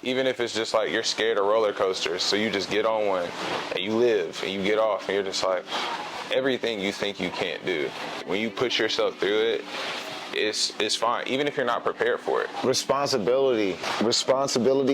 Even if it's just like you're scared of roller coasters, so you just get on one and you live and you get off and you're just like, everything you think you can't do, when you push yourself through it, it's fine, even if you're not prepared for it. Responsibility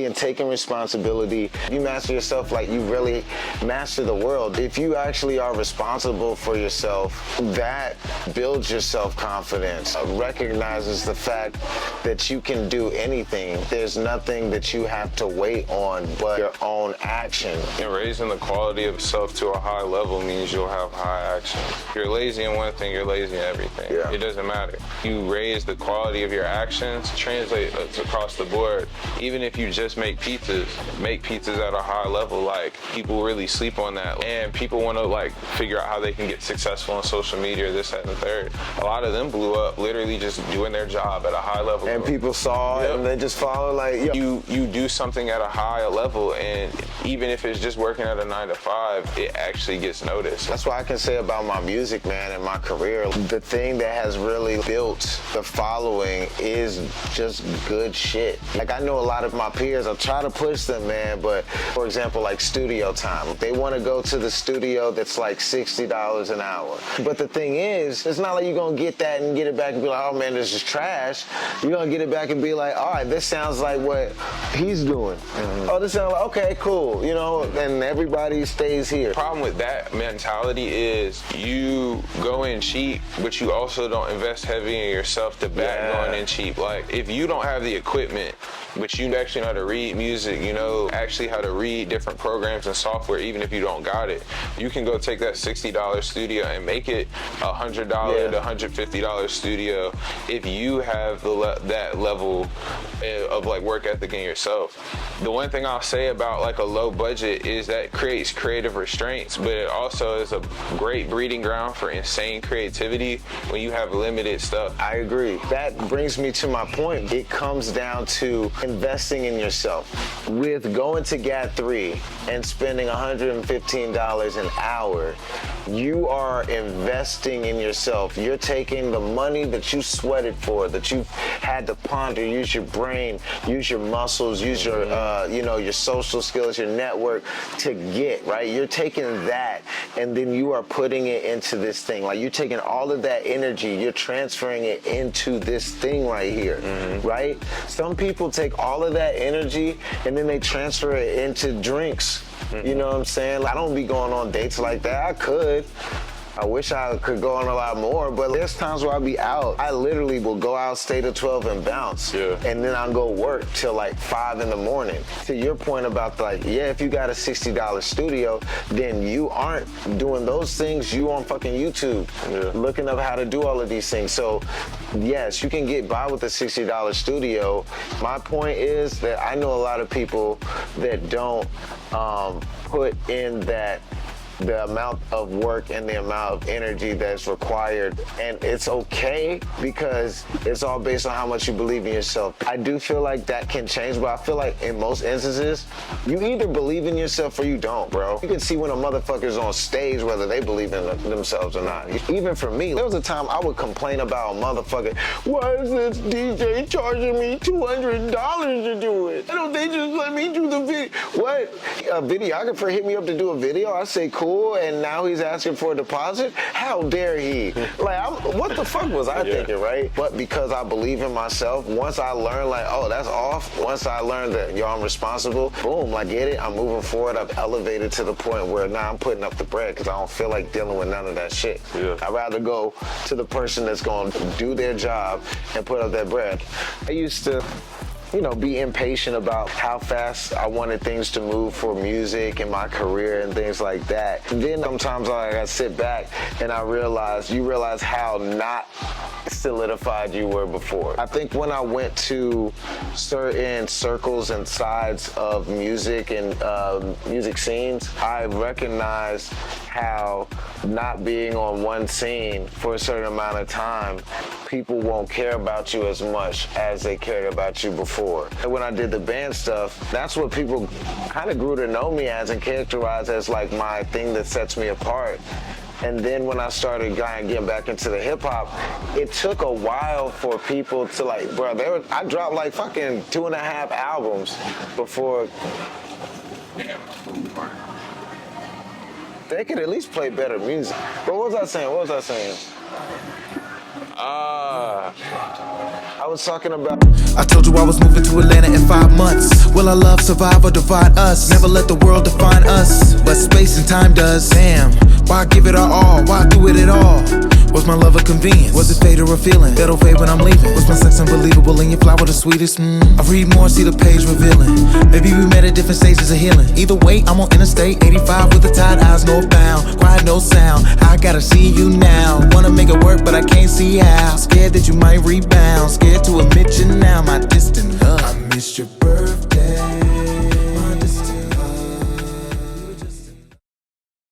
and taking responsibility. You master yourself like you really master the world. If you actually are responsible for yourself, that builds your self-confidence, recognizes the fact that you can do anything. There's nothing that you have to wait on but your own action. And raising the quality of self to a high level means you'll have high action. If you're lazy in one thing, you're lazy in everything. Yeah. It doesn't matter. You raise the quality of your actions, translate across the board. Even if you just make pizzas at a high level. Like, people really sleep on that, and people want to like figure out how they can get successful on social media, this, that, and the third. A lot of them blew up literally just doing their job at a high level. And people saw it and they just follow like, yo. You do something at a higher level, and even if it's just working at a 9 to 5, it actually gets noticed. That's what I can say about my music, man, and my career. The thing that has really built the following is just good shit. Like, I know a lot of my peers, I try to push them, man, but for example, like studio time. They want to go to the studio that's like $60 an hour. But the thing is, it's not like you're going to get that and get it back and be like, oh man, this is trash. You're going to get it back and be like, all right, this sounds like what he's doing. Mm-hmm. Oh, this sounds like, okay, cool, you know, and everybody stays here. The problem with that mentality is you go in cheap, but you also don't invest heavy in yourself to back going in cheap. Like, if you don't have the equipment, but you actually know how to read music, you know actually how to read different programs and software, even if you don't got it, you can go take that $60 studio and make it $100 to $150 studio if you have that level of like work ethic in yourself. The one thing I'll say about like a low budget is that creates creative restraints, but it also is a great breeding ground for insane creativity when you have limited stuff. I agree. That brings me to my point. It comes down to investing in yourself. With going to GAT3 and spending $115 an hour, you are investing in yourself. You're taking the money that you sweated for, that you had to ponder, use your brain, use your muscles, use your, your social skills, your network to get, right? You're taking that and then you are putting it into this thing. Like, you're taking all of that energy, you're transferring it into this thing right here, right? Some people take all of that energy and then they transfer it into drinks. You know what I'm saying? Like, I don't be going on dates like that. I could. I wish I could go on a lot more, but there's times where I'll be out. I literally will go out, stay till 12 and bounce. And then I'll go work till like 5 in the morning. To your point about like, if you got a $60 studio, then you aren't doing those things. You on fucking YouTube looking up how to do all of these things. So yes, you can get by with a $60 studio. My point is that I know a lot of people that don't put in the amount of work and the amount of energy that's required, and it's okay because it's all based on how much you believe in yourself. I do feel like that can change, but I feel like in most instances, you either believe in yourself or you don't, bro. You can see when a motherfucker's on stage whether they believe in themselves or not. Even for me, there was a time I would complain about a motherfucker, why is this DJ charging me $200 to do it? Why don't they just let me do the video? What? A videographer hit me up to do a video, I say cool, and now he's asking for a deposit? How dare he? Like, what the fuck was I thinking, right? But because I believe in myself, once I learned like, oh, that's off, once I learned that, I'm responsible, boom, I get it, I'm moving forward, I've elevated to the point where now I'm putting up the bread because I don't feel like dealing with none of that shit. I'd rather go to the person that's going to do their job and put up that bread. I used to be impatient about how fast I wanted things to move for music and my career and things like that. And then sometimes I sit back and you realize how not solidified you were before. I think when I went to certain circles and sides of music and music scenes, I recognized how not being on one scene for a certain amount of time, people won't care about you as much as they cared about you before. And when I did the band stuff, that's what people kind of grew to know me as and characterize as like my thing that sets me apart. And then when I started getting back into the hip hop, it took a while for people to like, bro, I dropped like fucking 2.5 albums before they could at least play better music. But what was I saying? I was talking about. I told you I was moving to Atlanta in 5 months. Will our love survive or divide us? Never let the world define us, but space and time does. Damn, why give it our all? Why do it at all? Was my love a convenience? Was it fate or a feeling? That'll fade when I'm leaving. Was my sex unbelievable and your flower the sweetest? I read more, see the page revealing. Maybe we met at different stages of healing. Either way, I'm on Interstate 85 with the tide eyes northbound. Quiet, no sound. I gotta see you now. Wanna make it work, but I can't see how. Scared that you might rebound. Scared to admit you now, my distant love. I missed your birth.